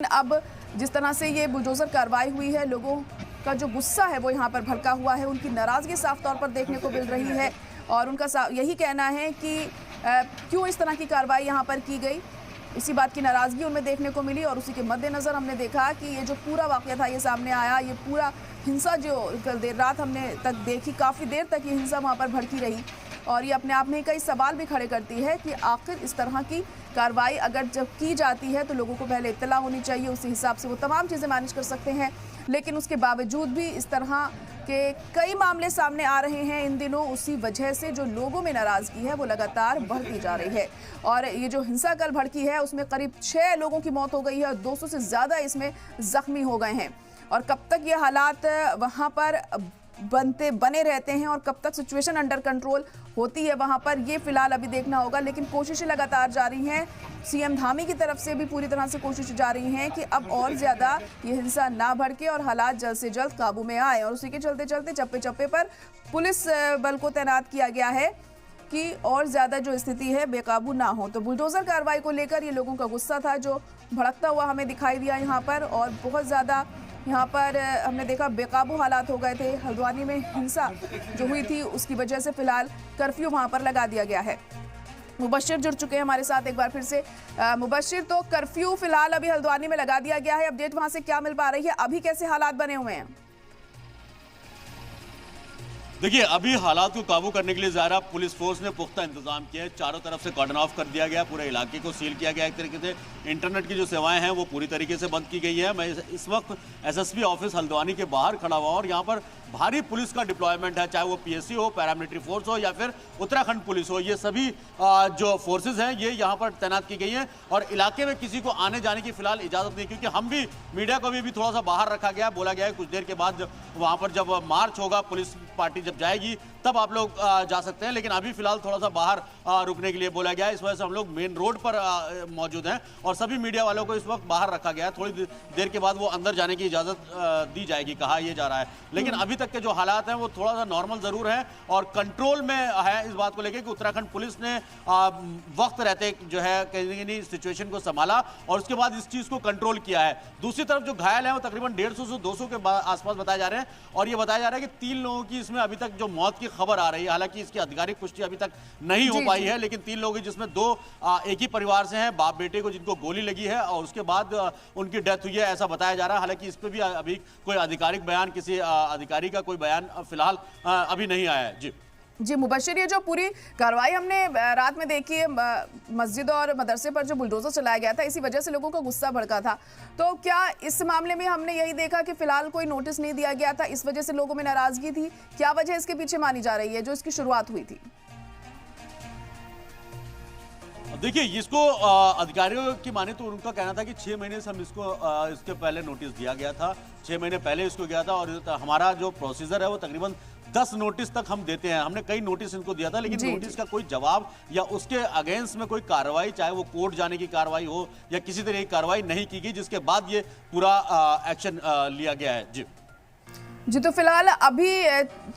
अब जिस तरह से ये बुलडोजर कार्रवाई हुई है, लोगों का जो गुस्सा है वो यहाँ पर भड़का हुआ है, उनकी नाराजगी साफ तौर पर देखने को मिल रही है और उनका यही कहना है कि क्यों इस तरह की कार्रवाई यहाँ पर की गई। इसी बात की नाराजगी उनमें देखने को मिली और उसी के मद्देनज़र हमने देखा कि ये जो पूरा वाक़या था ये सामने आया। ये पूरा हिंसा जो कल देर रात हमने तक देखी, काफ़ी देर तक ये हिंसा वहाँ पर भड़की रही और ये अपने आप में कई सवाल भी खड़े करती है कि आखिर इस तरह की कार्रवाई अगर जब की जाती है तो लोगों को पहले इत्तला होनी चाहिए, उसी हिसाब से वो तमाम चीज़ें मैनेज कर सकते हैं। लेकिन उसके बावजूद भी इस तरह के कई मामले सामने आ रहे हैं इन दिनों। उसी वजह से जो लोगों में नाराज़गी है वो लगातार बढ़ती जा रही है और ये जो हिंसा कल भड़की है उसमें करीब 6 लोगों की मौत हो गई है और 200 से ज़्यादा इसमें ज़ख्मी हो गए हैं। और कब तक ये हालात वहाँ पर बने रहते हैं और कब तक सिचुएशन अंडर कंट्रोल होती है वहां पर, ये फिलहाल अभी देखना होगा। लेकिन कोशिशें लगातार जारी हैं, सीएम धामी की तरफ से भी पूरी तरह से कोशिशें जारी हैं कि अब और ज्यादा ये हिंसा ना भड़के और हालात जल्द से जल्द काबू में आए। और उसी के चलते चलते चप्पे चप्पे पर पुलिस बल को तैनात किया गया है कि और ज्यादा जो स्थिति है बेकाबू ना हो। तो बुलडोजर कार्रवाई को लेकर ये लोगों का गुस्सा था जो भड़कता हुआ हमें दिखाई दिया यहाँ पर और बहुत ज्यादा यहाँ पर हमने देखा बेकाबू हालात हो गए थे। हल्द्वानी में हिंसा जो हुई थी उसकी वजह से फिलहाल कर्फ्यू वहाँ पर लगा दिया गया है। मुबशिर जुड़ चुके हैं हमारे साथ एक बार फिर से। मुबशिर, तो कर्फ्यू फिलहाल अभी हल्द्वानी में लगा दिया गया है, अपडेट वहाँ से क्या मिल पा रही है, अभी कैसे हालात बने हुए हैं? देखिए, अभी हालात को काबू करने के लिए ज़ाहिर पुलिस फोर्स ने पुख्ता इंतजाम किए हैं। चारों तरफ से कॉर्डन ऑफ कर दिया गया, पूरे इलाके को सील किया गया। एक तरीके से इंटरनेट की जो सेवाएं हैं वो पूरी तरीके से बंद की गई है। मैं इस वक्त एसएसपी ऑफिस हल्द्वानी के बाहर खड़ा हुआ और यहाँ पर भारी पुलिस का डिप्लॉयमेंट है, चाहे वो पीएससी हो, पैरामिलिट्री फोर्स हो या फिर उत्तराखंड पुलिस हो। ये सभी जो फोर्सेज हैं ये यहाँ पर तैनात की गई हैं और इलाके में किसी को आने जाने की फिलहाल इजाज़त नहीं, क्योंकि हम भी मीडिया को भी थोड़ा सा बाहर रखा गया। बोला गया है कुछ देर के बाद वहाँ पर जब मार्च होगा, पुलिस पार्टी जब जाएगी तब आप लोग जा सकते हैं, लेकिन अभी फिलहाल थोड़ा सा बाहर रुकने के लिए बोला गया है। इस वजह से हम लोग मेन रोड पर मौजूद हैं और सभी मीडिया वालों को इस वक्त बाहर रखा गया है। थोड़ी देर के बाद वो अंदर जाने की इजाज़त दी जाएगी, कहा यह जा रहा है। लेकिन अभी तक के जो हालात हैं वो थोड़ा सा नॉर्मल ज़रूर है और कंट्रोल में है। इस बात को लेकर कि उत्तराखंड पुलिस ने वक्त रहते जो है कहीं नहीं सिचुएशन को संभाला और उसके बाद इस चीज़ को कंट्रोल किया है। दूसरी तरफ जो घायल हैं वो तकरीबन 150 से 200 के आसपास बताए जा रहे हैं और ये बताया जा रहा है कि 3 लोगों की इसमें अभी तक जो मौत की खबर आ रही है, हालांकि इसकी आधिकारिक पुष्टि अभी तक नहीं हो पाई है, लेकिन 3 लोग जिसमें 2 एक ही परिवार से हैं, बाप बेटे को जिनको गोली लगी है और उसके बाद उनकी डेथ हुई है, ऐसा बताया जा रहा है। हालांकि इस पर भी अभी कोई आधिकारिक बयान, किसी अधिकारी का कोई बयान फिलहाल अभी नहीं आया है। जी मुबशिर, ये जो पूरी कार्रवाई हमने रात में देखी है, मस्जिद और मदरसे पर जो बुलडोजर चलाया गया था, इसी वजह से लोगों का गुस्सा भड़का था। तो क्या इस मामले में हमने यही देखा कि फिलहाल कोई नोटिस नहीं दिया गया था, इस वजह से लोगों में नाराजगी थी? क्या वजह इसके पीछे मानी जा रही है जो इसकी शुरुआत हुई थी? देखिए, इसको अधिकारियों की माने तो उनका कहना था कि 6 महीने से हम इसके पहले नोटिस दिया गया था, 6 महीने पहले इसको गया था और हमारा जो प्रोसीजर है वो तकरीबन 10 नोटिस तक हम देते हैं। हमने कई नोटिस इनको दिया था, लेकिन नोटिस का कोई जवाब या उसके अगेंस्ट में कोई कार्रवाई, चाहे वो कोर्ट जाने की कार्रवाई हो या किसी तरह की कार्रवाई नहीं की गई, जिसके बाद ये पूरा एक्शन लिया गया है। जी, तो फिलहाल अभी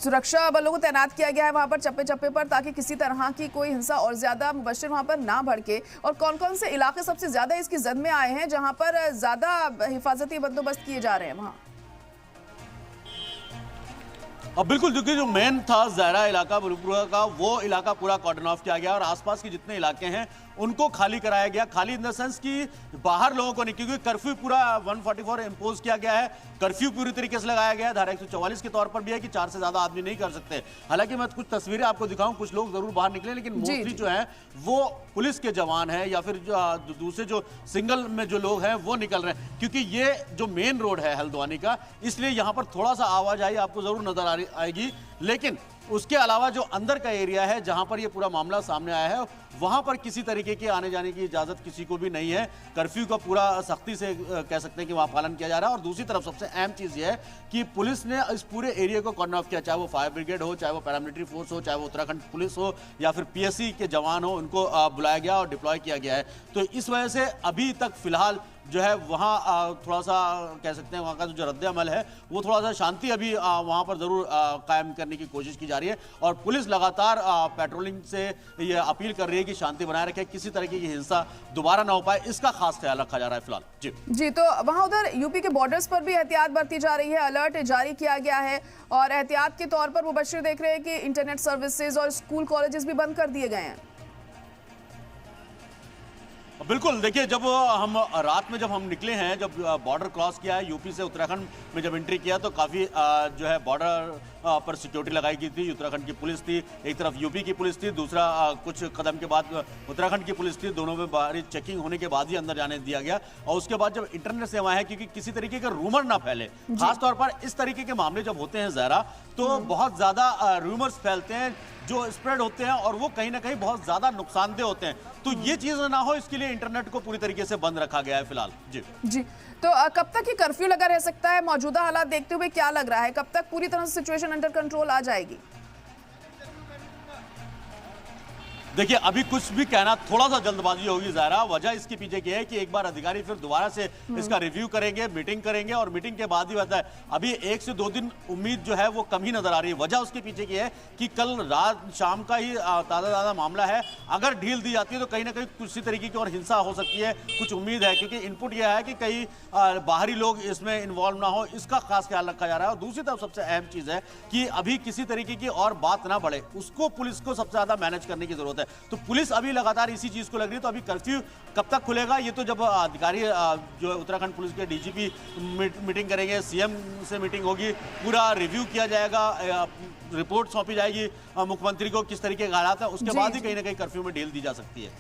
सुरक्षा बलों को तैनात किया गया है वहां पर चप्पे चप्पे पर, ताकि किसी तरह की कोई हिंसा और ज्यादा मुबशिर वहां पर ना भड़के। और कौन कौन से इलाके सबसे ज्यादा इसकी जद में आए हैं जहां पर ज्यादा हिफाजती बंदोबस्त किए जा रहे हैं वहां? अब बिल्कुल, क्योंकि जो मेन था ज़ायरा इलाका बुलपुरा का, वो इलाका पूरा कॉर्डन ऑफ किया गया और आसपास के जितने इलाके हैं उनको खाली कराया गया। खाली इन द सेंस कि बाहर लोगों को नहीं, क्योंकि कर्फ्यू पूरा 144 इम्पोज किया गया है। कर्फ्यू पूरी तरीके से लगाया गया है, धारा 144 के तौर पर भी है कि 4 से ज़्यादा आदमी नहीं कर सकते। हालांकि मैं कुछ तस्वीरें आपको दिखाऊं, कुछ लोग जरूर बाहर निकले, लेकिन मोस्टली जो है वो पुलिस के जवान है या फिर दूसरे जो सिंगल में जो लोग हैं वो निकल रहे हैं, क्योंकि ये जो मेन रोड है हल्द्वानी का, इसलिए यहाँ पर थोड़ा सा आवाजाही आपको जरूर नजर आएगी। लेकिन उसके अलावा जो अंदर का एरिया है जहां पर ये पूरा मामला सामने आया है, वहां पर किसी तरीके के आने जाने की इजाजत किसी को भी नहीं है। कर्फ्यू का पूरा सख्ती से कह सकते हैं कि वहां पालन किया जा रहा है। और दूसरी तरफ सबसे अहम चीज ये है कि पुलिस ने इस पूरे एरिया को कॉर्डन ऑफ किया, चाहे वो फायर ब्रिगेड हो, चाहे वो पैरामिलिट्री फोर्स हो, चाहे वो उत्तराखंड पुलिस हो या फिर पीएससी के जवान हो, उनको बुलाया गया और डिप्लॉय किया गया है। तो इस वजह से अभी तक फिलहाल जो है वहाँ थोड़ा सा कह सकते हैं वहाँ का जो रद्द अमल है वो थोड़ा सा शांति अभी वहाँ पर ज़रूर कायम करने की कोशिश की जा रही है और पुलिस लगातार पेट्रोलिंग से ये अपील कर रही है कि शांति बनाए रखें, किसी तरीके की हिंसा दोबारा ना हो पाए, इसका खास ख्याल रखा जा रहा है फिलहाल। जी तो वहाँ उधर यूपी के बॉर्डर्स पर भी एहतियात बरती जा रही है, अलर्ट जारी किया गया है और एहतियात के तौर पर मुबश्शिर देख रहे हैं कि इंटरनेट सर्विसेज और स्कूल कॉलेजेस भी बंद कर दिए गए हैं। बिल्कुल, देखिए जब हम रात में जब हम निकले हैं, जब बॉर्डर क्रॉस किया है यूपी से उत्तराखंड में जब एंट्री किया तो काफ़ी जो है बॉर्डर पर सिक्योरिटी लगाई गई थी। उत्तराखंड की पुलिस थी, एक तरफ यूपी की पुलिस थी, दूसरा कुछ कदम के बाद उत्तराखंड की पुलिस थी। दोनों में बाहरी चेकिंग होने के बाद ही अंदर जाने दिया गया और उसके बाद जब इंटरनेट सेवाएं हैं, क्योंकि किसी तरीके का रूमर ना फैले, खासतौर पर इस तरीके के मामले जब होते हैं ज़रा तो बहुत ज़्यादा रूमर्स फैलते हैं जो स्प्रेड होते हैं और वो कहीं ना कहीं बहुत ज़्यादा नुकसानदेह होते हैं। तो ये चीज़ ना हो इसके लिए इंटरनेट को पूरी तरीके से बंद रखा गया है फिलहाल। जी तो कब तक ये कर्फ्यू लगा रह सकता है? मौजूदा हालात देखते हुए क्या लग रहा है, कब तक पूरी तरह से सिचुएशन अंडर कंट्रोल आ जाएगी? देखिए अभी कुछ भी कहना थोड़ा सा जल्दबाजी होगी ज़ाहिरा। वजह इसके पीछे की है कि एक बार अधिकारी फिर दोबारा से इसका रिव्यू करेंगे, मीटिंग करेंगे और मीटिंग के बाद ही होता है। अभी 1 से 2 दिन उम्मीद जो है वो कम ही नजर आ रही है। वजह उसके पीछे की है कि कल रात शाम का ही ताज़ा मामला है। अगर ढील दी जाती है तो कहीं ना कहीं किसी तरीके की और हिंसा हो सकती है, कुछ उम्मीद है, क्योंकि इनपुट यह है कि कई बाहरी लोग इसमें इन्वॉल्व ना हो, इसका खास ख्याल रखा जा रहा है। और दूसरी तरफ सबसे अहम चीज़ है कि अभी किसी तरीके की और बात ना बढ़े, उसको पुलिस को सबसे ज़्यादा मैनेज करने की जरूरत है। तो पुलिस अभी लगातार इसी चीज को लग रही है। तो अभी कर्फ्यू कब तक खुलेगा ये तो जब अधिकारी जो उत्तराखंड पुलिस के डीजीपी मीटिंग करेंगे, सीएम से मीटिंग होगी, पूरा रिव्यू किया जाएगा, रिपोर्ट सौंपी जाएगी मुख्यमंत्री को किस तरीके के हालात है, उसके बाद ही कहीं ना कहीं कर्फ्यू में ढील दी जा सकती है।